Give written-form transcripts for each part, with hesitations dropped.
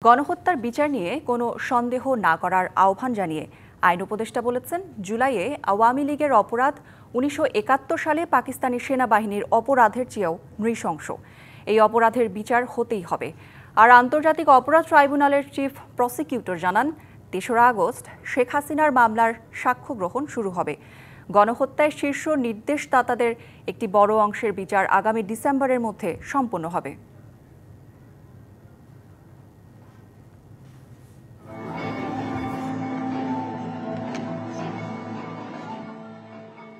গণহত্যার বিচার নিয়ে কোনো সন্দেহ না করার আহ্বান জানিয়ে আইন উপদেষ্টা বলেছেন, জুলাইয়ে আওয়ামী লীগের অপরাধ 1971 সালে পাকিস্তানি সেনাবাহিনীর অপরাধের চেয়েও নৃশংস। এই অপরাধের বিচার হতেই হবে। আর আন্তর্জাতিক অপরাধ ট্রাইব্যুনালের চিফ প্রসিকিউটর জানান, ৩রা আগস্ট শেখ হাসিনার মামলার সাক্ষ্য গ্রহণ শুরু হবে। গণহত্যায় শীর্ষ নির্দেশদাতাদের একটি বড় অংশের বিচার আগামী ডিসেম্বরের মধ্যে সম্পন্ন হবে।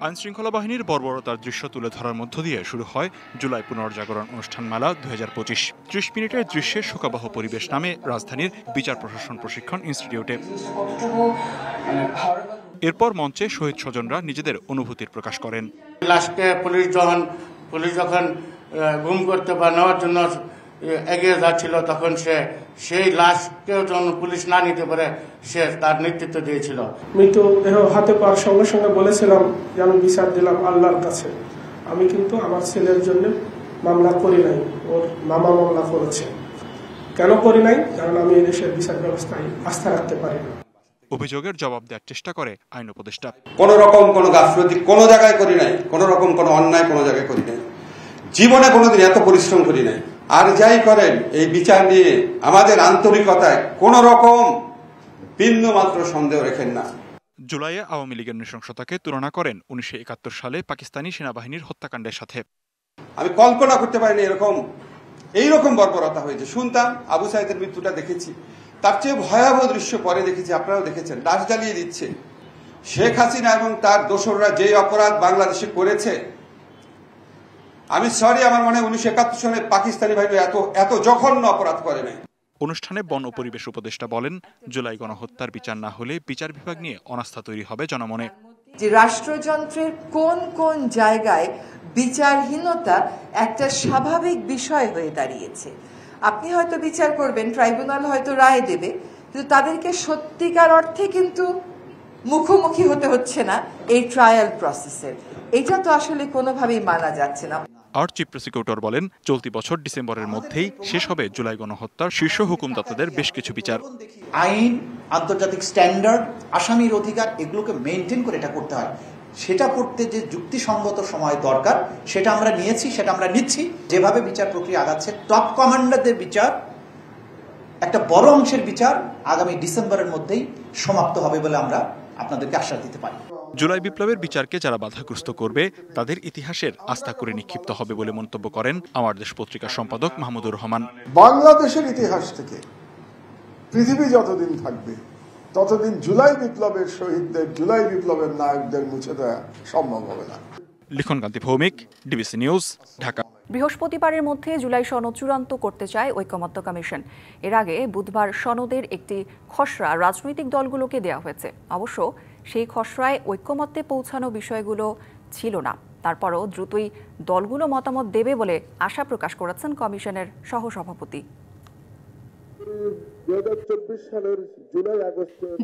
আইনশৃঙ্খলা বাহিনীর বর্বরতার দৃশ্য তুলে ধরার মধ্য দিয়ে শুরু হয় জুলাই পুনর্জাগরণ অনুষ্ঠান মেলা 2025। 30 মিনিটের দৃশ্যের শোকাবহ পরিবেশ নামে রাজধানীর বিচার প্রশাসন প্রশিক্ষণ ইনস্টিটিউটে। এরপর মঞ্চে শহীদ স্বজনরা নিজেদের অনুভূতির প্রকাশ করেন। লাস্টে পুলিশ যখন গুম করতে বা নেওয়ার জন্য এগিয়ে যাচ্ছিল, তখন সেই লাশকেও যখন পুলিশ না নিতে পারে সে তার নেতৃত্ব দিয়েছিল। মৃতদেহ হাতে পাওয়ার সঙ্গে সঙ্গে বলেছিলাম যে আমি বিচার দিলাম আল্লাহর কাছে। আমি কিন্তু আমার ছেলের জন্য মামলা করি নাই, ওর মামা মামলা করেছে। কেন করি নাই? কারণ আমি এই দেশের বিচার ব্যবস্থায় আস্থা রাখতে পারি না। অভিযোগের জবাব দেওয়ার চেষ্টা করে আইন উপদেষ্টা। কোন রকম কোনো গাফলতি কোনো জায়গায় করি নাই, কোন রকম কোনো অন্যায় কোনো জায়গায় করি নাই, জীবনে কোনোদিন এত পরিশ্রম করি নাই। আর যাই করেন, এই বিচার নিয়ে আমাদের আন্তরিকতায় কোন রকম বিন্দু মাত্র সন্দেহ রেখেন না। জুলাইয়ে আওয়ামী লীগের নৃশংসতাকে তুলনা করেন 1971 সালে পাকিস্তানি সেনাবাহিনীর হত্যাকাণ্ডের সাথে। আমি কল্পনা করতে পারিনি এইরকম বর্বরতা হয়েছে। শুনতাম আবু সাইদের মৃত্যুটা দেখেছি, তার চেয়ে ভয়াবহ দৃশ্য পরে দেখেছি, আপনারাও দেখেছেন, লাশ জ্বালিয়ে দিচ্ছে। শেখ হাসিনা এবং তার দোসররা যে অপরাধ বাংলাদেশে করেছে, আমি সরি, আমার মনে হয় 1971 সালে পাকিস্তানি বাহিনী এত জঘন্য অপরাধ করে নাই। অনুষ্ঠানে বন ও পরিবেশ উপদেষ্টা বলেন, জুলাই গণহত্যার বিচার না হলে বিচার বিভাগ নিয়ে অনাস্থা তৈরি হবে জনমনে। যে রাষ্ট্রযন্ত্রের কোন কোন জায়গায় বিচারহীনতা একটা স্বাভাবিক বিষয় হয়ে দাঁড়িয়েছে। আপনি হয়তো বিচার করবেন, ট্রাইব্যুনাল হয়তো রায় দেবে, কিন্তু তাদেরকে সত্যিকার অর্থে কিন্তু মুখোমুখি হতে হচ্ছে না এই ট্রায়াল প্রসেসের। এটা তো আসলে কোনোভাবেই মানা যাচ্ছে না। আর চিফ প্রসিকিউটর বলেন, চলতি বছর ডিসেম্বরের মধ্যেই শেষ হবে জুলাই গণহত্যার শীর্ষ হুকুমদাতাদের বেশ কিছু বিচার। আইন, আন্তর্জাতিক স্ট্যান্ডার্ড, আসামির অধিকার, এগুলোকে মেনটেন করে এটা করতে হয়। সেটা করতে যে যুক্তিসঙ্গত সময় দরকার সেটা আমরা নিয়েছি, সেটা আমরা নিচ্ছি। যেভাবে বিচার প্রক্রিয়া আগাচ্ছে, টপ কমান্ডারদের বিচার, একটা বড় অংশের বিচার আগামী ডিসেম্বরের মধ্যেই সমাপ্ত হবে বলে আমরা আপনাদেরকে আশ্বাস দিতে পারি। জুলাই বিপ্লবের বিচারকে যারা বাধাগ্রস্ত করবে তাদের ইতিহাসের আস্থা করে নিক্ষিপ্ত হবে বলে মন্তব্য করেন আমার দেশ পত্রিকার সম্পাদক মাহমুদুর রহমান। বাংলাদেশের ইতিহাস থেকে পৃথিবী যতদিন থাকবে ততদিন জুলাই বিপ্লবের শহীদদের, জুলাই বিপ্লবের নায়কদের মুছে দেওয়া সম্ভব হবে না। লিখন কান্তি ভৌমিক, ডিবিসি নিউজ, ঢাকা। বৃহস্পতিবারের মধ্যে জুলাই সনদ চূড়ান্ত করতে চায় ঐকমত্য কমিশন। এর আগে বুধবার সনদের একটি খসড়া রাজনৈতিক দলগুলোকে দেওয়া হয়েছে। অবশ্য সেই খসড়ায় ঐকমত্যে পৌঁছানো বিষয়গুলো ছিল না। তারপরও দ্রুতই দলগুলো মতামত দেবে বলে আশা প্রকাশ করেছেন কমিশনের সহসভাপতি।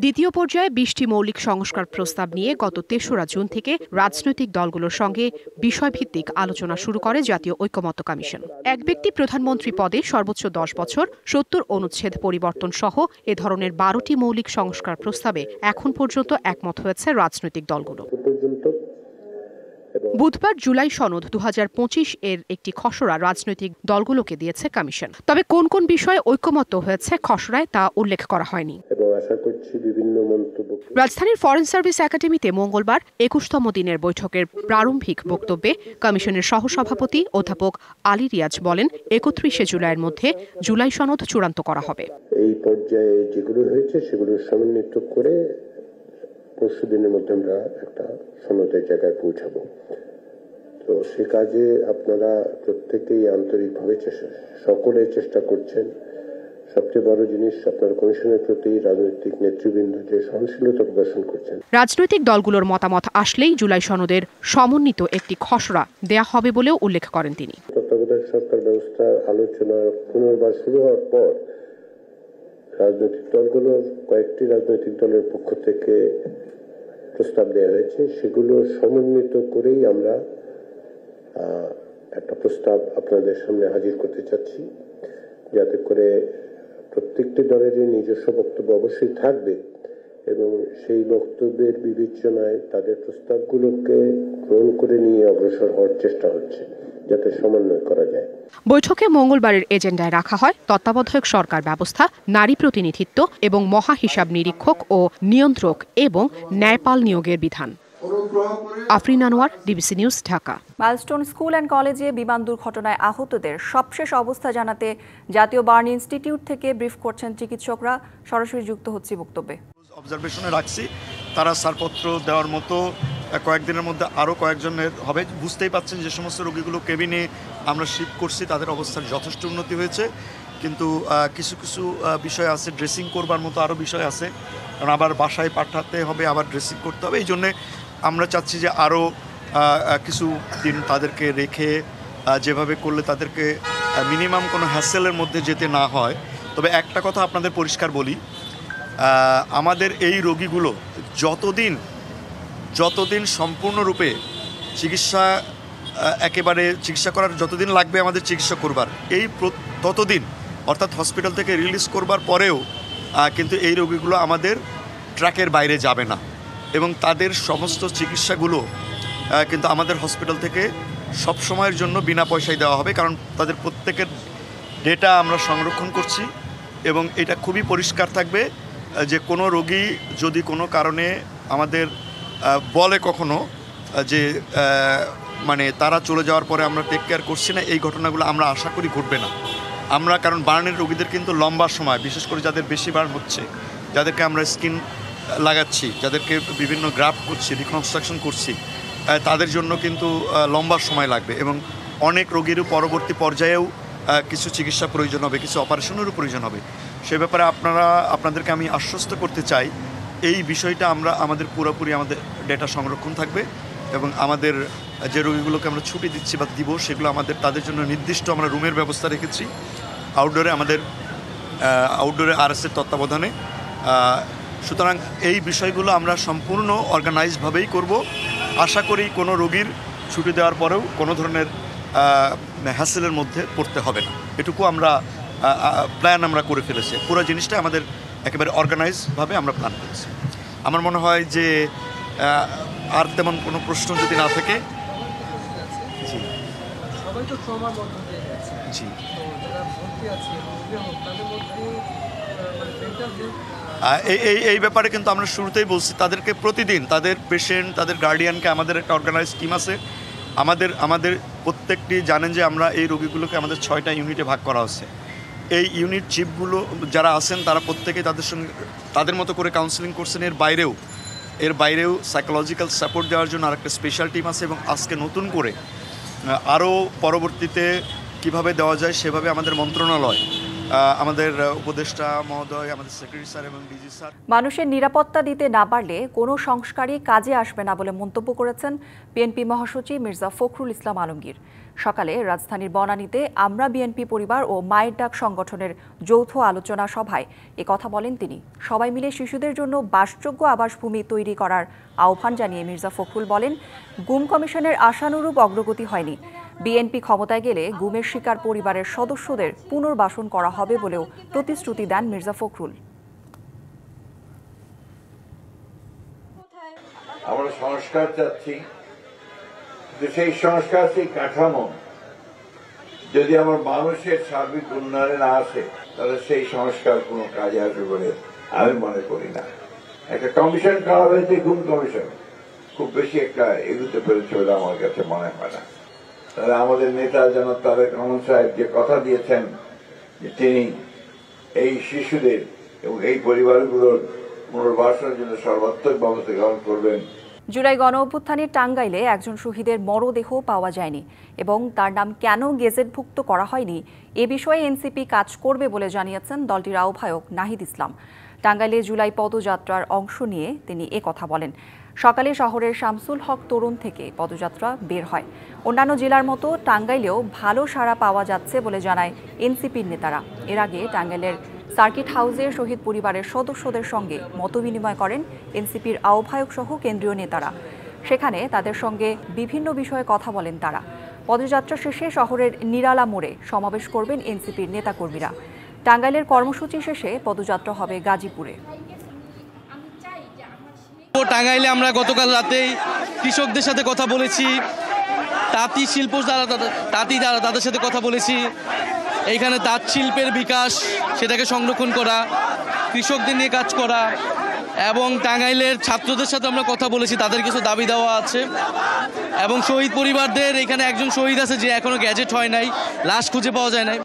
দ্বিতীয় পর্যায়ে 20টি মৌলিক সংস্কার প্রস্তাব নিয়ে গত 3রা জুন থেকে রাজনৈতিক দলগুলোর সঙ্গে বিষয়ভিত্তিক আলোচনা শুরু করে জাতীয় ঐকমত্য কমিশন। এক ব্যক্তি প্রধানমন্ত্রী পদে সর্বোচ্চ 10 বছর, 70 অনুচ্ছেদ পরিবর্তন সহ এ ধরনের 12টি মৌলিক সংস্কার প্রস্তাবে এখন পর্যন্ত একমত হয়েছে রাজনৈতিক দলগুলো। বুধবার জুলাই সনদ 2025 এর একটি খসড়া রাজনৈতিক দলগুলোকে দিয়েছে কমিশন। তবে কোন কোন বিষয়ে ঐকমত্য হয়েছে খসড়ায় তা উল্লেখ করা হয়নি। রাজধানীর ফরেন সার্ভিস একাডেমিতে মঙ্গলবার 21তম দিনের বৈঠকের প্রারম্ভিক বক্তব্যে কমিশনের সহসভাপতি অধ্যাপক আলী রিয়াজ বলেন, 31শে জুলাইয়ের মধ্যে জুলাই সনদ চূড়ান্ত করা হবে। এই পর্যায়ে যেগুলো হয়েছে সেগুলো সমন্বিত করে পরশু দিনের মধ্যে আমরা একটা সনদের জায়গায় পৌঁছাবো। তো সে কাজে আপনারা প্রত্যেকেই আন্তরিকভাবে সকলে চেষ্টা করছেন। সবচেয়ে বড় জিনিস, আপনার কমিশনের প্রতি রাজনৈতিক নেতৃবৃন্দ যে সহনশীলতা প্রদর্শন করছেন। রাজনৈতিক দলগুলোর মতামত আসলেই জুলাই সনদের সমন্বিত একটি খসড়া দেয়া হবে বলেও উল্লেখ করেন তিনি। তত্ত্বাবধায়ক সরকার ব্যবস্থার আলোচনা পুনর্বার শুরু হওয়ার পর রাজনৈতিক দলগুলোর কয়েকটি রাজনৈতিক দলের পক্ষ থেকে প্রস্তাব দেওয়া হয়েছে, সেগুলো সমন্বিত করেই আমরা একটা প্রস্তাব আপনাদের সামনে হাজির করতে চাচ্ছি, যাতে করে প্রত্যেকটি দলেরই নিজস্ব বক্তব্য অবশ্যই থাকবে এবং সেই বক্তব্যের বিবেচনায় তাদের প্রস্তাবগুলোকে গ্রহণ করে নিয়ে অগ্রসর হওয়ার চেষ্টা হচ্ছে যাতে সমন্বয় করা যায়। বৈঠকে মঙ্গলবারের এজেন্ডায় রাখা হয় তত্ত্বাবধায়ক সরকার ব্যবস্থা, নারী প্রতিনিধিত্ব এবং মহা হিসাব নিরীক্ষক ও নিয়ন্ত্রক এবং ন্যায়পাল নিয়োগের বিধান। Afrin Anwar, DBC News, Dhaka. Milestone school and কলেজে বিমান দুর্ঘটনায় আহতদের সবশেষ অবস্থা জানাতে জাতীয় বার্ন ইনস্টিটিউট থেকে ব্রিফ করছেন চিকিৎসকরা। সরাসরি যুক্ত হচ্ছে বক্তব্যে। অবজারভেশনে রাখছি, তারা ছাড়পত্র দেওয়ার মতো কয়েকদিনের মধ্যে আরও কয়েকজনের হবে। বুঝতেই পাচ্ছেন যে সমস্ত রোগীগুলো কেবিনে আমরা শিফট করছি, তাদের অবস্থার যথেষ্ট উন্নতি হয়েছে, কিন্তু কিছু কিছু বিষয় আছে, ড্রেসিং করবার মতো আরও বিষয় আছে, কারণ আবার বাসায় পাঠাতে হবে, আবার ড্রেসিং করতে হবে। এই জন্যে আমরা চাচ্ছি যে আরও কিছু দিন তাদেরকে রেখে যেভাবে করলে তাদেরকে মিনিমাম কোনো হ্যাসেলের মধ্যে যেতে না হয়। তবে একটা কথা আপনাদের পরিষ্কার বলি, আমাদের এই রোগীগুলো যতদিন সম্পূর্ণরূপে চিকিৎসা করার যতদিন লাগবে আমাদের চিকিৎসা করবার, ততদিন অর্থাৎ হসপিটাল থেকে রিলিজ করবার পরেও কিন্তু এই রোগীগুলো আমাদের ট্র্যাকের বাইরে যাবে না এবং তাদের সমস্ত চিকিৎসাগুলো কিন্তু আমাদের হসপিটাল থেকে সব সময়ের জন্য বিনা পয়সায় দেওয়া হবে, কারণ তাদের প্রত্যেকের ডেটা আমরা সংরক্ষণ করছি এবং এটা খুবই পরিষ্কার থাকবে যে কোনো রোগী যদি কোনো কারণে আমাদের বলে কখনো যে মানে তারা চলে যাওয়ার পরে আমরা টেক কেয়ার করছি না, এই ঘটনাগুলো আমরা আশা করি ঘটবে না। আমরা কারণ বার্নের রোগীদের কিন্তু লম্বা সময়, বিশেষ করে যাদের বেশি বার্ন হচ্ছে, যাদেরকে আমরা স্কিন লাগাচ্ছি, যাদেরকে বিভিন্ন গ্রাফট করছি, রিকনস্ট্রাকশন করছি, তাদের জন্য কিন্তু লম্বা সময় লাগবে এবং অনেক রোগীরও পরবর্তী পর্যায়েও কিছু চিকিৎসা প্রয়োজন হবে, কিছু অপারেশনেরও প্রয়োজন হবে। সে ব্যাপারে আপনাদেরকে আমি আশ্বস্ত করতে চাই, এই বিষয়টা আমাদের পুরোপুরি আমাদের ডেটা সংরক্ষণ থাকবে এবং আমাদের যে রোগীগুলোকে আমরা ছুটি দিচ্ছি বা দিব, সেগুলো তাদের জন্য নির্দিষ্ট আমরা রুমের ব্যবস্থা রেখেছি আউটডোরে আরএসের তত্ত্বাবধানে। সুতরাং এই বিষয়গুলো আমরা সম্পূর্ণ অর্গানাইজভাবেই করব। আশা করি কোনো রোগীর ছুটি দেওয়ার পরেও কোনো ধরনের হ্যাসেলের মধ্যে পড়তে হবে না, এটুকু প্ল্যান আমরা করে ফেলেছি। পুরো জিনিসটা আমাদের একেবারে অর্গানাইজভাবে আমরা প্ল্যান করেছি। আমার মনে হয় যে আর তেমন কোনো প্রশ্ন যদি না থাকে, জি জি এই ব্যাপারে কিন্তু আমরা শুরুতেই বলছি, তাদেরকে প্রতিদিন তাদের পেশেন্ট, তাদের গার্ডিয়ানকে আমাদের একটা অর্গানাইজ টিম আছে। আমাদের প্রত্যেকটি জানেন যে আমরা এই রোগীগুলোকে আমাদের 6টা ইউনিটে ভাগ করা হচ্ছে। এই ইউনিট চিফগুলো যারা আছেন তারা প্রত্যেকে তাদের সঙ্গে তাদের মতো করে কাউন্সেলিং করছেন। এর বাইরেও সাইকোলজিক্যাল সাপোর্ট দেওয়ার জন্য আরেকটা স্পেশাল টিম আছে এবং আজকে নতুন করে আরও পরবর্তীতে কিভাবে দেওয়া যায় সেভাবে আমাদের মন্ত্রণালয়, আমাদের উপদেষ্টা মহোদয়, আমাদের সেক্রেটারি স্যার এবং ডিজি স্যার। মানুষের নিরাপত্তা দিতে না পারলে কোনো সংস্কারই কাজে আসবে না বলে মন্তব্য করেছেন বিএনপি মহাসচিব মির্জা ফখরুল ইসলাম আলমগীর। সকালে রাজধানীর বনানীতে আমরা বিএনপি পরিবার ও মায়ের ডাক সংগঠনের যৌথ আলোচনা সভায় কথা বলেন তিনি। সবাই মিলে শিশুদের জন্য বাসযোগ্য আবাসভূমি তৈরি করার আহ্বান জানিয়ে মির্জা ফখরুল বলেন, গুম কমিশনের আশানুরূপ অগ্রগতি হয়নি। বিএনপি ক্ষমতায় গেলে গুমের শিকার পরিবারের সদস্যদের পুনর্বাসন করা হবে বলেও প্রতিশ্রুতি দেন মির্জা ফখরুল। আমরা সংস্কার চাচ্ছি, কিন্তু সেই সংস্কার, সেই কাঠামো যদি আমার মানুষের সার্বিক উন্নয়নে না আসে, তাহলে সেই সংস্কার কোনো কাজে আসবে বলে আমি মনে করি না। একটা কমিশন করা হয়েছে, গুম কমিশন, খুব বেশি একটা এগুতে পেরেছে বলে আমার কাছে মনে হয় না। তাহলে আমাদের নেতা জনাব তারেক রহমান সাহেব যে কথা দিয়েছেন যে তিনি এই শিশুদের এবং এই পরিবারগুলোর পুনর্বাসনের জন্য সর্বাত্মক ব্যবস্থা গ্রহণ করবেন। জুলাই গণঅভ্যুত্থানে টাঙ্গাইলে একজন শহীদের মরদেহ পাওয়া যায়নি এবং তার নাম কেন গেজেটভুক্ত করা হয়নি এ বিষয়ে এনসিপি কাজ করবে বলে জানিয়েছেন দলটির আহ্বায়ক নাহিদ ইসলাম। টাঙ্গাইলে জুলাই পদযাত্রার অংশ নিয়ে তিনি কথা বলেন। সকালে শহরের শামসুল হক তরুণ থেকে পদযাত্রা বের হয়। অন্যান্য জেলার মতো টাঙ্গাইলেও ভালো সাড়া পাওয়া যাচ্ছে বলে জানায় এনসিপির নেতারা। এর আগে টাঙ্গাইলের সার্কিট হাউসে শহীদ পরিবারের সদস্যদের সঙ্গে মতবিনিময় করেন এনসিপির আহ্বায়ক সহ কেন্দ্রীয় নেতারা। সেখানে তাদের সঙ্গে বিভিন্ন বিষয়ে কথা বলেন তারা। পদযাত্রা শেষে শহরের নিরালা মোড়ে সমাবেশ করবেন এনসিপির নেতাকর্মীরা। টাঙ্গাইলের কর্মসূচি শেষে পদযাত্রা হবে গাজীপুরে। টাঙ্গাইলে আমরা গতকাল রাতেই কৃষকদের সাথে কথা বলেছি, তাঁতি শিল্প যারা তাদের সাথে কথা বলেছি। এইখানে তাঁত শিল্পের বিকাশ, সেটাকে সংরক্ষণ করা, কৃষকদের নিয়ে কাজ করা এবং টাঙ্গাইলের ছাত্রদের সাথে আমরা কথা বলেছি, তাদের কিছু দাবি দেওয়া আছে এবং শহীদ পরিবারদের এখানে একজন শহীদ আছে যে এখনো গ্যাজেট হয় নাই, লাশ খুঁজে পাওয়া যায় নাই।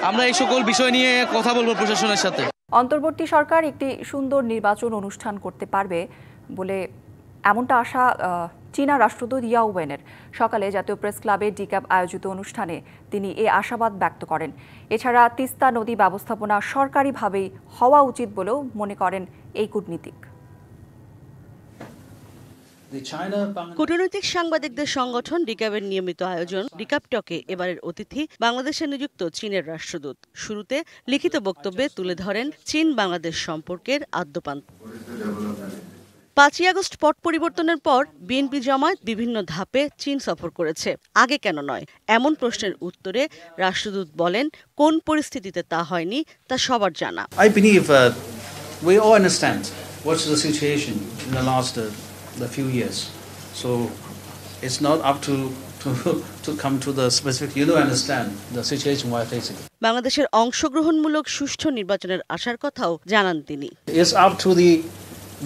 আমরা এই সকল বিষয় নিয়ে কথা বলবো প্রশাসনের সাথে। অন্তর্বর্তী সরকার একটি সুন্দর নির্বাচন অনুষ্ঠান করতে পারবে বলে এমনটা আশা চীনা রাষ্ট্রদূত ইয়াও ওয়েনের। সকালে জাতীয় প্রেস ক্লাবে ডিক্যাব আয়োজিত অনুষ্ঠানে তিনি এ আশাবাদ ব্যক্ত করেন। এছাড়া তিস্তা নদী ব্যবস্থাপনা সরকারিভাবেই হওয়া উচিত বলেও মনে করেন এই কূটনীতিক। কূটনৈতিক সাংবাদিকদের সংগঠন ডিক্যাবের নিয়মিত আয়োজন ডিক্যাব টকে এবারের অতিথি বাংলাদেশে নিযুক্ত চীনের রাষ্ট্রদূত। শুরুতে লিখিত বক্তব্যে তুলে ধরেন চীন বাংলাদেশ সম্পর্কের আদ্যপান্ত। 5ই আগস্ট পট পরিবর্তনের পর বিএনপি জামায়াত বিভিন্ন ধাপে চীন সফর করেছে, আগে কেন নয়? এমন প্রশ্নের উত্তরে রাষ্ট্রদূত বলেন, কোন পরিস্থিতিতে তা হয়নি তা সবার জানা। I believe we all understand what's the situation in the last the few years. So it's not up to come to the specific. You don't understand the situation we're facing. বাংলাদেশের অংশগ্রহণমূলক সুষ্ঠু নির্বাচনের আশার কথাও জানান তিনি। It's up to the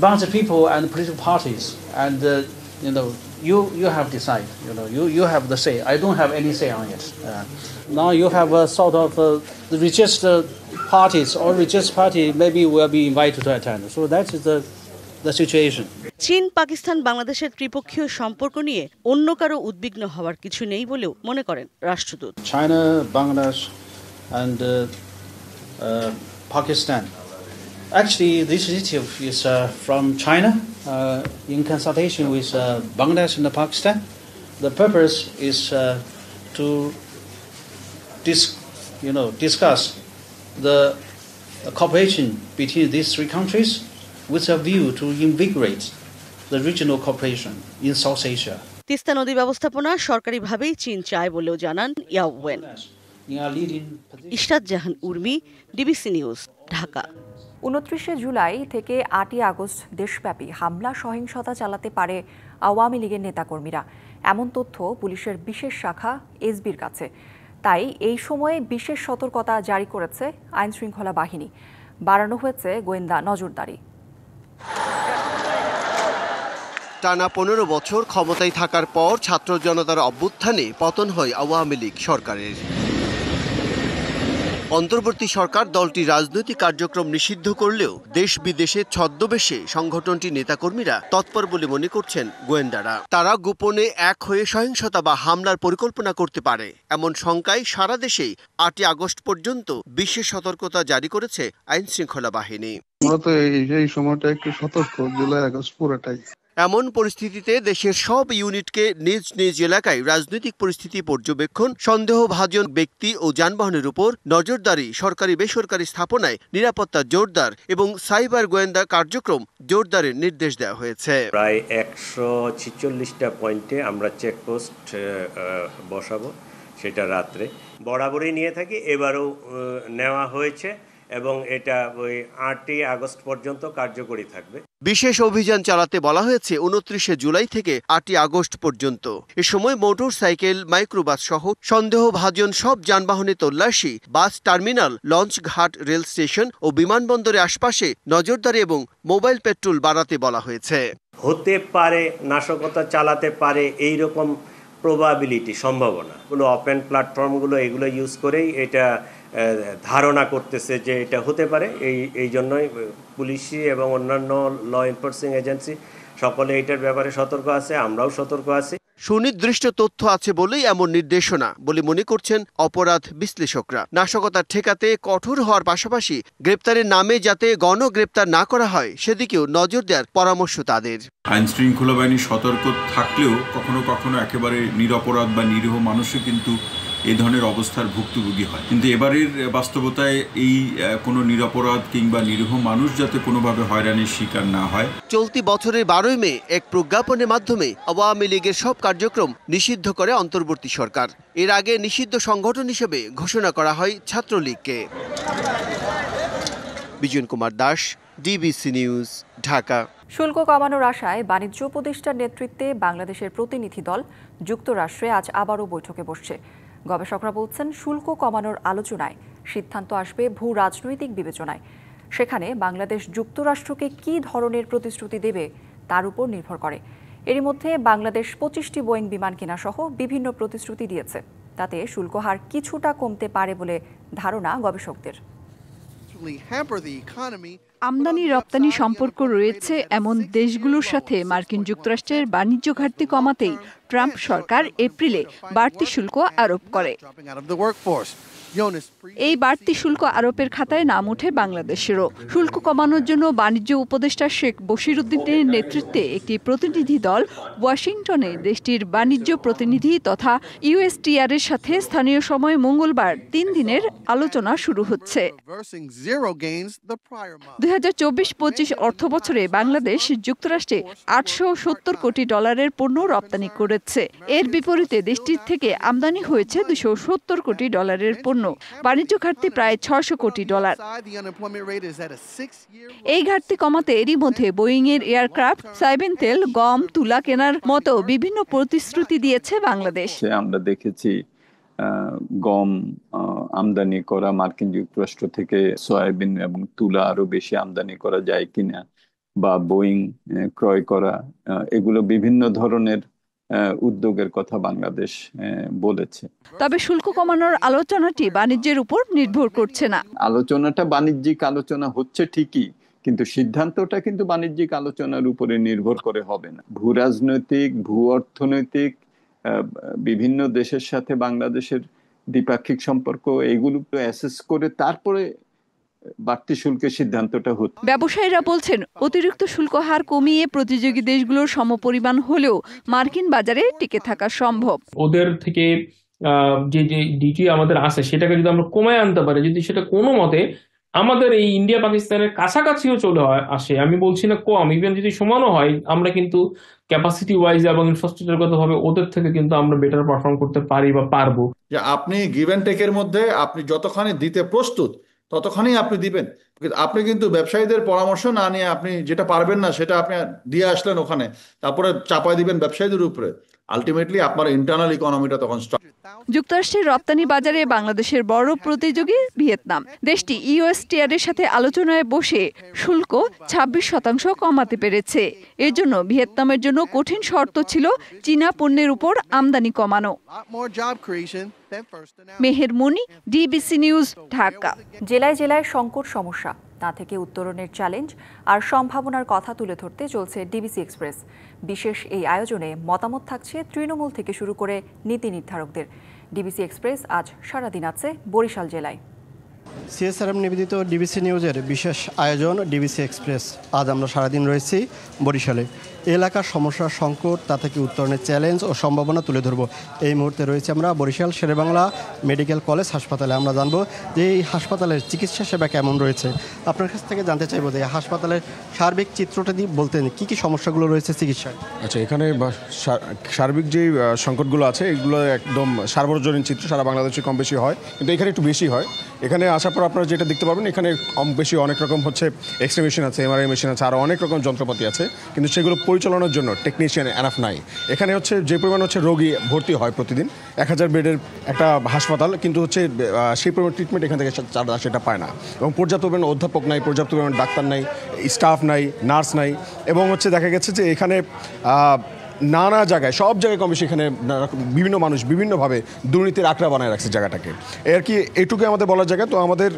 bunch of people and political parties, and you have decide. You have the say. I don't have any say on it. Now you have a sort of the richest parties or richest party maybe will be invited to attend. So that is the situation. চীন পাকিস্তান বাংলাদেশের ত্রিপক্ষীয় সম্পর্ক নিয়ে অন্য কারো উদ্বিগ্ন হওয়ার কিছু নেই বলেও মনে করেন রাষ্ট্রদূত। China, Bangladesh, and Pakistan. Actually, this initiative is from China in consultation with Bangladesh and Pakistan. The purpose is to discuss the cooperation between these three countries with a view to invigorate the regional cooperation in South Asia. Teesta নদী ব্যবস্থাপনা সরকারিভাবেই চীন চায় বলেও জানান Yao Wen. Ishrat Jahan Urmi, DBC News, Dhaka. 29 July থেকে 8ই August দেশব্যাপী হামলা সহিংসতা চালাতে পারে আওয়ামী লীগের নেতাকর্মীরা, এমন তথ্য পুলিশের বিশেষ শাখা এসবির কাছে। তাই এই সময়ে বিশেষ সতর্কতা জারি করেছে আইনশৃঙ্খলা বাহিনী। বাড়ানো হয়েছে গোয়েন্দা নজরদারি। টানা 15 বছর ক্ষমতায় থাকার পর ছাত্র জনতার অভ্যুত্থানে পতন হয় আওয়ামী লীগ সরকারের। অন্তর্বর্তী সরকার দলটি রাজনৈতিক কার্যক্রম নিষিদ্ধ করলেও দেশ বিদেশে ছদ্মবেশে সংগঠনটির নেতাকর্মীরা তৎপর বলে মনে করছেন গোয়েন্দারা। তারা গোপনে এক হয়ে সহিংসতা বা হামলার পরিকল্পনা করতে পারে, এমন শঙ্কায় সারা দেশেই 8ই আগস্ট পর্যন্ত বিশেষ সতর্কতা জারি করেছে আইনশৃঙ্খলা বাহিনী। এই সময়টা একটু সতর্ক, জুলাই আগস্ট পুরোটাই। এমন পরিস্থিতিতে দেশের সব ইউনিটকে নিজ নিজ এলাকায় রাজনৈতিক পরিস্থিতি পর্যবেক্ষণ, সন্দেহভাজন ব্যক্তি ও যানবাহনের উপর নজরদারি, সরকারি বেসরকারি স্থাপনায় নিরাপত্তা জোরদার এবং সাইবার গোয়েন্দা কার্যক্রম জোরদারের নির্দেশ দেওয়া হয়েছে। প্রায় 146টা পয়েন্টে আমরা চেকপোস্ট বসাবো, সেটা রাত্রে বরাবরই নিয়ে থাকি, এবারও নেওয়া হয়েছে এবং এটা ওই 8ই আগস্ট পর্যন্ত কার্যকরী থাকবে। বিশেষ অভিযান চালাতে বলা হয়েছে 29 জুলাই থেকে 8ই আগস্ট পর্যন্ত। এ সময় মোটর সাইকেল, মাইক্রোবাস সহ সন্দেহভাজন সব যানবাহনে তল্লাশি, বাস টার্মিনাল, লঞ্চ ঘাট, রেল স্টেশন ও বিমানবন্দরের আশপাশে নজরদারি এবং মোবাইল পেট্রোল বাড়াতে বলা হয়েছে। হতে পারে নাশকতা চালাতে পারে এই রকম প্রবাবিলিটি, সম্ভাবনা গুলো ওপেন প্ল্যাটফর্মগুলো এগুলো ইউজ করেই এটা ধারণা করতেছে যে এটা হতে পারে। এই জন্যই পুলিশি এবং অন্যান্য ল এনফোর্সিং এজেন্সি সকলে এটার ব্যাপারে সতর্ক আছে, আমরাও সতর্ক আছি। সুনির্দিষ্ট তথ্য আছে বলেই এমন নির্দেশনা বলে মনে করছেন অপরাধ বিশ্লেষকরা। নাশকতা ঠেকাতে কঠোর হওয়ার পাশাপাশি গ্রেপ্তারের নামে যাতে গণগ্রেপ্তার না করা হয় সেদিকেও নজর দেওয়ার পরামর্শ তাদের। আইন শৃঙ্খলা বাহিনী সতর্ক থাকলেও কখনো কখনো একেবারে নিরপরাধ বা নিরীহ মানুষও কিন্তু এই ধরনের অবস্থার ভুক্তভোগী হয়। কিন্তু এবারের বাস্তবতায় এই কোনো নিরপরাধ কিংবা নিরীহ মানুষ যাতে কোনোভাবে হয়রানির শিকার না হয়। চলতি বছরের 12 মে এক প্রজ্ঞাপনের মাধ্যমে আওয়ামী লীগের সব কার্যক্রম নিষিদ্ধ করে অন্তর্বর্তী সরকার। এর আগে নিষিদ্ধ সংগঠন হিসেবে ঘোষণা করা হয় ছাত্রলীগকে। Bijan Kumar Das, DBC News, Dhaka. শুল্ক কমানোর আশায় বাণিজ্য উপদেষ্টার নেতৃত্বে বাংলাদেশের প্রতিনিধি দল যুক্তরাষ্ট্রে আজ আবারও বৈঠকে বসছে। গবেষকরা বলছেন, শুল্ক কমানোর আলোচনায় সিদ্ধান্ত আসবে ভূ রাজনৈতিক বিবেচনায়। সেখানে বাংলাদেশ যুক্তরাষ্ট্রকে কী ধরনের প্রতিশ্রুতি দেবে তার উপর নির্ভর করে। এরই মধ্যে বাংলাদেশ 25টি বোয়িং বিমান কেনা সহ বিভিন্ন প্রতিশ্রুতি দিয়েছে। তাতে শুল্ক হার কিছুটা কমতে পারে বলে ধারণা গবেষকদের। আমদানি রপ্তানি সম্পর্ক রয়েছে এমন দেশগুলোর সাথে মার্কিন যুক্তরাষ্ট্রের বাণিজ্য ঘাটতি কমাতেই ট্রাম্প সরকার এপ্রিলে বাড়তি শুল্ক আরোপ করে। এই বাড়তি শুল্ক আরোপের খাতায় নাম ওঠে বাংলাদেশেরও। শুল্ক কমানোর জন্য বাণিজ্য উপদেষ্টা শেখ বশিরউদ্দিনের নেতৃত্বে একটি প্রতিনিধি দল ওয়াশিংটনে দেশটির বাণিজ্য প্রতিনিধি তথা ইউএসটিআর এর সাথে স্থানীয় সময় মঙ্গলবার 3 দিনের আলোচনা শুরু হচ্ছে। 2024-25 অর্থ বছরে বাংলাদেশ যুক্তরাষ্ট্রে $870 কোটি পণ্য রপ্তানি করেছে। এর বিপরীতে দেশটির থেকে আমদানি হয়েছে $270 কোটি পণ্য। বাণিজ্য ঘাটতি প্রায় $600 কোটি। এই ঘাটতি কমাতে এরই মধ্যে বোয়িং এর এয়ারক্রাফট, সয়াবিন তেল, গম, তুলা কেনার মতো বিভিন্ন প্রতিশ্রুতি দিয়েছে বাংলাদেশ। আমরা দেখেছি গম আমদানি করা মার্কিন যুক্তরাষ্ট্র থেকে, সয়াবিন এবং তুলা আরো বেশি আমদানি করা যায় কিনা, বা বোয়িং ক্রয় করা, এগুলো বিভিন্ন ধরনের উদ্যোগের কথা বাংলাদেশ বলেছে। তবে শুল্ক কমানোর আলোচনাটি বাণিজ্যের উপর নির্ভর করছে না। আলোচনাটা বাণিজ্যিক আলোচনা হচ্ছে ঠিকই, কিন্তু সিদ্ধান্তটা কিন্তু বাণিজ্যিক আলোচনার উপরে নির্ভর করে হবে না। ভূ রাজনৈতিক, ভূ অর্থনৈতিক, বিভিন্ন দেশের সাথে বাংলাদেশের দ্বিপাক্ষিক সম্পর্ক, এগুলো অ্যাসেস করে তারপরে বাড়তি শুল্কের সিদ্ধান্তটা হচ্ছে। ব্যবসায়ীরা বলছেন, অতিরিক্ত শুল্ক হার কমিয়ে প্রতিযোগী দেশগুলোর সমপরিমাণ হলেও মার্কিন বাজারে টিকে থাকা সম্ভব। ওদের থেকে যে ডিটি আমাদের আছে সেটাকে যদি আমরা কমায় আনতে পারি, যদি সেটা কোনো মতে আমাদের এই ইন্ডিয়া পাকিস্তানের কাছাকাছিও চলে আসে, আমি বলছি না কম, ইভেন যদি সমানও হয়, আমরা কিন্তু ক্যাপাসিটি ওয়াইজ এবং ইনফ্রাস্ট্রাকচারগত ভাবে ওদের থেকে কিন্তু আমরা বেটার পারফর্ম করতে পারি বা পারবো। যে আপনি গিভ অ্যান্ড টেকের মধ্যে আপনি যতখানি দিতে প্রস্তুত ততখানি আপনি দিবেন। আপনি কিন্তু ব্যবসায়ীদের পরামর্শ না নিয়ে আপনি যেটা পারবেন না সেটা আপনি দিয়ে আসলেন ওখানে, তারপরে চাপায় দিবেন ব্যবসায়ীদের উপরে, আলটিমেটলি আপনার ইন্টারনাল ইকোনমিটা তখন স্টপ। যুক্তরাষ্ট্রের রপ্তানি বাজারে বাংলাদেশের বড় প্রতিযোগী ভিয়েতনাম। দেশটি ইউএসটিআর এর সাথে আলোচনায় বসে শুল্ক 26% কমাতে পেরেছে। এর জন্য ভিয়েতনামের জন্য কঠিন শর্ত ছিল চীনা পণ্যের উপর আমদানি কমানো। মেহের মনি, ডিবিসি নিউজ, ঢাকা। জেলায় জেলায় সংকট সমস্যা, তা থেকে উত্তরণের চ্যালেঞ্জ আর সম্ভাবনার কথা তুলে ধরতে চলছে ডিবিসি এক্সপ্রেস। বিশেষ এই আয়োজনে মতামত থাকছে তৃণমূল থেকে শুরু করে নীতি নির্ধারকদের। ডিবিসি এক্সপ্রেস আজ সারাদিন আছে বরিশাল জেলায়। সিএসআরএম নিবেদিত ডিবিসি নিউজের বিশেষ আয়োজন ডিবিসি এক্সপ্রেস। আজ আমরা সারাদিন রয়েছি বরিশালে। এলাকার সমস্যা, সংকট, তা থেকে উত্তরণের চ্যালেঞ্জ ও সম্ভাবনা তুলে ধরবো। এই মুহূর্তে রয়েছে আমরা বরিশাল শেরেবাংলা মেডিকেল কলেজ হাসপাতালে। আমরা জানবো যে এই হাসপাতালের চিকিৎসা সেবা কেমন রয়েছে। আপনার কাছ থেকে জানতে চাইবো যে হাসপাতালের সার্বিক চিত্রটা দিয়ে বলতেন কী কী সমস্যাগুলো রয়েছে চিকিৎসায়। আচ্ছা, এখানে সার্বিক যে সংকটগুলো আছে এগুলো একদম সার্বজনীন চিত্র, সারা বাংলাদেশে কম বেশি হয়, কিন্তু এখানে একটু বেশি হয়। এখানে আসার পর আপনারা যেটা দেখতে পাবেন, এখানে কম বেশি অনেক রকম হচ্ছে এক্সরে মেশিন আছে, এমআরআই মেশিন আছে, আরও অনেক রকম যন্ত্রপাতি আছে, কিন্তু সেগুলো পরিচালনার জন্য টেকনিশিয়ান এনাফ নাই। এখানে হচ্ছে যে পরিমাণ হচ্ছে রোগী ভর্তি হয় প্রতিদিন, 1000 বেডের একটা হাসপাতাল, কিন্তু হচ্ছে সেই পরিমাণ ট্রিটমেন্ট এখান থেকে সেটা পায় না। এবং পর্যাপ্ত পরিমাণ অধ্যাপক নাই, পর্যাপ্ত পরিমাণ ডাক্তার নাই, স্টাফ নাই, নার্স নাই, এবং হচ্ছে দেখা গেছে যে এখানে নানা জায়গায়, সব জায়গায় কম বেশি এখানে বিভিন্ন মানুষ বিভিন্নভাবে দুর্নীতির আঁকড়া বানায় রাখছে জায়গাটাকে। আর কি এইটুকু আমাদের বলার জায়গা। তো আমাদের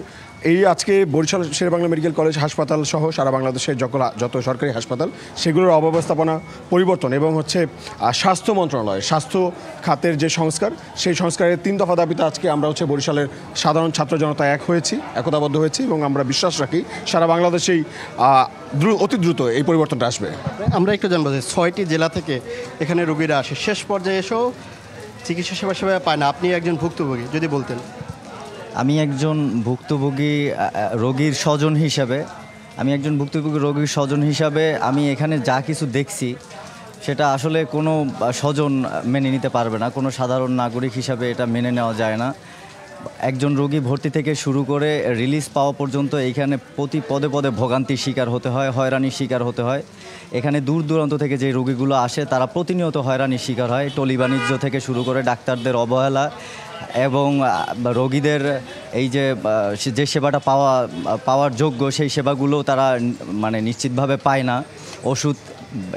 এই আজকে বরিশাল শেরেবাংলা মেডিকেল কলেজ হাসপাতাল সহ সারা বাংলাদেশের যত সরকারি হাসপাতাল সেগুলোর অব্যবস্থাপনা পরিবর্তন এবং হচ্ছে স্বাস্থ্য মন্ত্রণালয়, স্বাস্থ্য খাতের যে সংস্কার, সেই সংস্কারের 3 দফা দাবিতে আজকে আমরা হচ্ছে বরিশালের সাধারণ ছাত্র জনতা একতাবদ্ধ হয়েছি এবং আমরা বিশ্বাস রাখি সারা বাংলাদেশেই অতি দ্রুত এই পরিবর্তনটা আসবে। আমরা একটু জানবো যে 6টি জেলা থেকে এখানে রোগীরা আসে, শেষ পর্যায়ে এসেও চিকিৎসা সেবা সেবা পায় না, আপনি একজন ভুক্তভোগী, যদি বলতেন। আমি একজন ভুক্তভোগী রোগীর স্বজন হিসাবে আমি এখানে যা কিছু দেখছি সেটা আসলে কোনো স্বজন মেনে নিতে পারবে না, কোনো সাধারণ নাগরিক হিসাবে এটা মেনে নেওয়া যায় না। একজন রোগী ভর্তি থেকে শুরু করে রিলিজ পাওয়া পর্যন্ত এইখানে প্রতি পদে পদে ভোগান্তির শিকার হতে হয়, হয়রানির শিকার হতে হয়। এখানে দূর দূরান্ত থেকে যে রোগীগুলো আসে তারা প্রতিনিয়ত হয়রানির শিকার হয়, টলি বাণিজ্য থেকে শুরু করে ডাক্তারদের অবহেলা এবং রোগীদের এই যে সেবাটা পাওয়ার যোগ্য সেই সেবাগুলো তারা মানে নিশ্চিতভাবে পায় না। ওষুধ,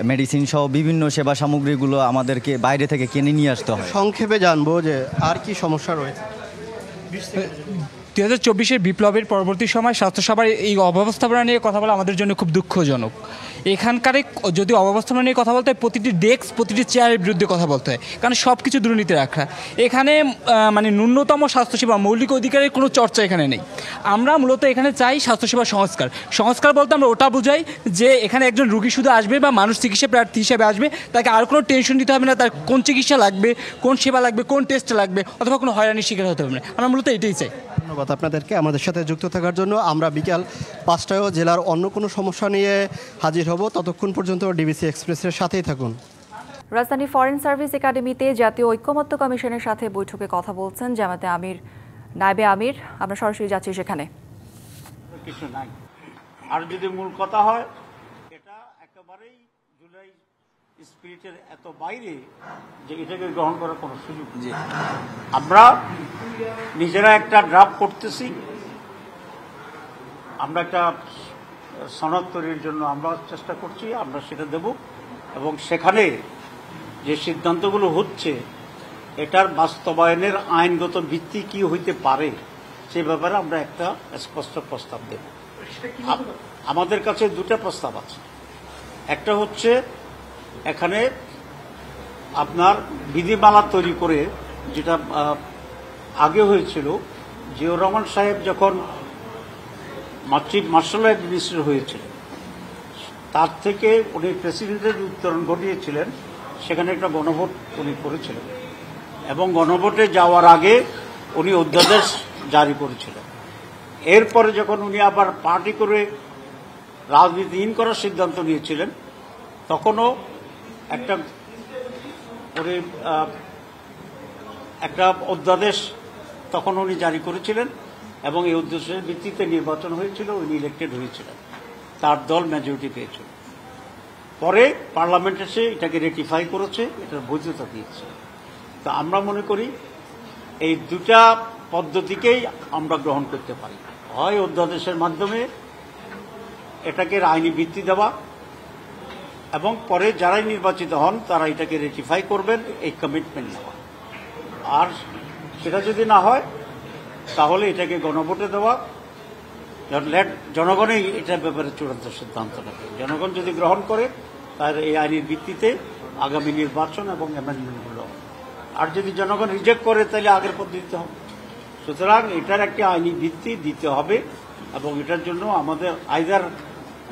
মেডিসিন সহ বিভিন্ন সেবা সামগ্রীগুলো আমাদেরকে বাইরে থেকে কিনে নিয়ে আসতে হয়। সংক্ষেপে জানবো যে আর কি সমস্যা রয়েছে। 2024-এর বিপ্লবের পরবর্তী সময় স্বাস্থ্যসেবার এই অব্যবস্থাপনা নিয়ে কথা বলা আমাদের জন্য খুব দুঃখজনক। এখানকার যদি অব্যবস্থাপনা নিয়ে কথা বলতে হয়, প্রতিটি ডেস্ক, প্রতিটি চেয়ারের বিরুদ্ধে কথা বলতে হয়, কারণ সব কিছু দুর্নীতি রাখা। এখানে মানে ন্যূনতম স্বাস্থ্যসেবা, মৌলিক অধিকারের কোনো চর্চা এখানে নেই। আমরা মূলত এখানে চাই স্বাস্থ্যসেবা সংস্কার বলতে আমরা ওটা বুঝাই যে এখানে একজন রুগী শুধু আসবে বা মানুষ চিকিৎসা প্রার্থী হিসেবে আসবে, তাকে আর কোনো টেনশন দিতে হবে না তার কোন চিকিৎসা লাগবে, কোন সেবা লাগবে, কোন টেস্ট লাগবে, অথবা কোনো হয়রানির শিকার হতে হবে না। আমরা মূলত এটাই চাই। ধন্যবাদ আপনাদেরকে আমাদের সাথে যুক্ত থাকার জন্য। আমরা বিকাল 5টায়ও জেলার অন্য কোনো সমস্যা নিয়ে হাজির হব। ততক্ষণ পর্যন্ত ডিবিসি এক্সপ্রেসের সাথেই থাকুন। রাজধানী ফরেন সার্ভিস একাডেমিতে জাতীয় ঐক্যমত্য কমিশনের সাথে বৈঠকে কথা বলছেন জামাতে আমির, নায়েবে আমির। আমরা সরাসরি যাচ্ছি সেখানে। কিছু নাই, আর যদি মূল কথা হয় এটা একেবারেই জুলাই স্পিরিটের এত বাইরে যে এটাকে গ্রহণ করার কোনো সুযোগ নেই। আমরা নিজেরা একটা ড্রাফট করতেছি, আমরা একটা সনদ তৈরির জন্য আমরা চেষ্টা করছি, আমরা সেটা দেব এবং সেখানে যে সিদ্ধান্তগুলো হচ্ছে এটার বাস্তবায়নের আইনগত ভিত্তি কি হইতে পারে সে ব্যাপারে আমরা একটা স্পষ্ট প্রস্তাব দেব। আমাদের কাছে দুটো প্রস্তাব আছে। একটা হচ্ছে এখানে আপনার বিধিমালা তৈরি করে, যেটা আগে হয়েছিল, জিয়াউর রহমান সাহেব যখন চিফ মার্শাল অ্যাডমিনিস্ট্রেটর হয়েছিলেন তার থেকে উনি প্রেসিডেন্টের উত্তরণ ঘটিয়েছিলেন, সেখানে একটা গণভোট উনি করেছিলেন এবং গণভোটে যাওয়ার আগে উনি অধ্যাদেশ জারি করেছিলেন। এরপরে যখন উনি আবার পার্টি করে রাজনীতিহীন করার সিদ্ধান্ত নিয়েছিলেন তখনও একটা অধ্যাদেশ তখন উনি জারি করেছিলেন এবং এই উদ্দেশ্যের ভিত্তিতে নির্বাচন হয়েছিল, উনি ইলেক্টেড হয়েছিলেন, তার দল মেজরিটি পেয়েছিল। পরে পার্লামেন্ট এসে এটাকে রেটিফাই করেছে, এটার বৈধতা দিয়েছে। তো আমরা মনে করি এই দুটা পদ্ধতিকেই আমরা গ্রহণ করতে পারি, হয় অধ্যাদেশের মাধ্যমে এটাকে আইনি ভিত্তি দেওয়া এবং পরে যারাই নির্বাচিত হন তারা এটাকে রেটিফাই করবেন, এই কমিটমেন্ট নেওয়া। আর সেটা যদি না হয় তাহলে এটাকে গণভোটে দেওয়া, জনগণই এটার ব্যাপারে চূড়ান্ত সিদ্ধান্ত নেবে। জনগণ যদি গ্রহণ করে তাহলে এই আইনের ভিত্তিতে আগামী নির্বাচন এবং অ্যামেন্ডমেন্টগুলো, আর যদি জনগণ রিজেক্ট করে তাহলে আগের পদ্ধতিতে হবে। সুতরাং এটার একটি আইনি ভিত্তি দিতে হবে এবং এটার জন্য আমাদের আইদার,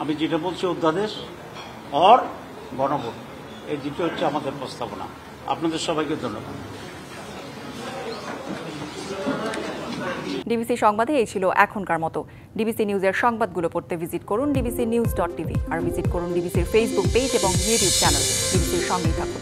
আমি যেটা বলছি, অধ্যাদেশ অর গণভোট, এই দুটো হচ্ছে আমাদের প্রস্তাবনা। আপনাদের সবাইকে ধন্যবাদ। ডিবিসি সংবাদে এই ছিল এখনকার মতো। ডিবিসি নিউজের সংবাদগুলো পড়তে ভিজিট করুন dbcnews.tv আর ভিজিট করুন ডিবিসির ফেসবুক পেজ এবং ইউটিউব চ্যানেল। ডিবিসির সঙ্গেই থাকুন।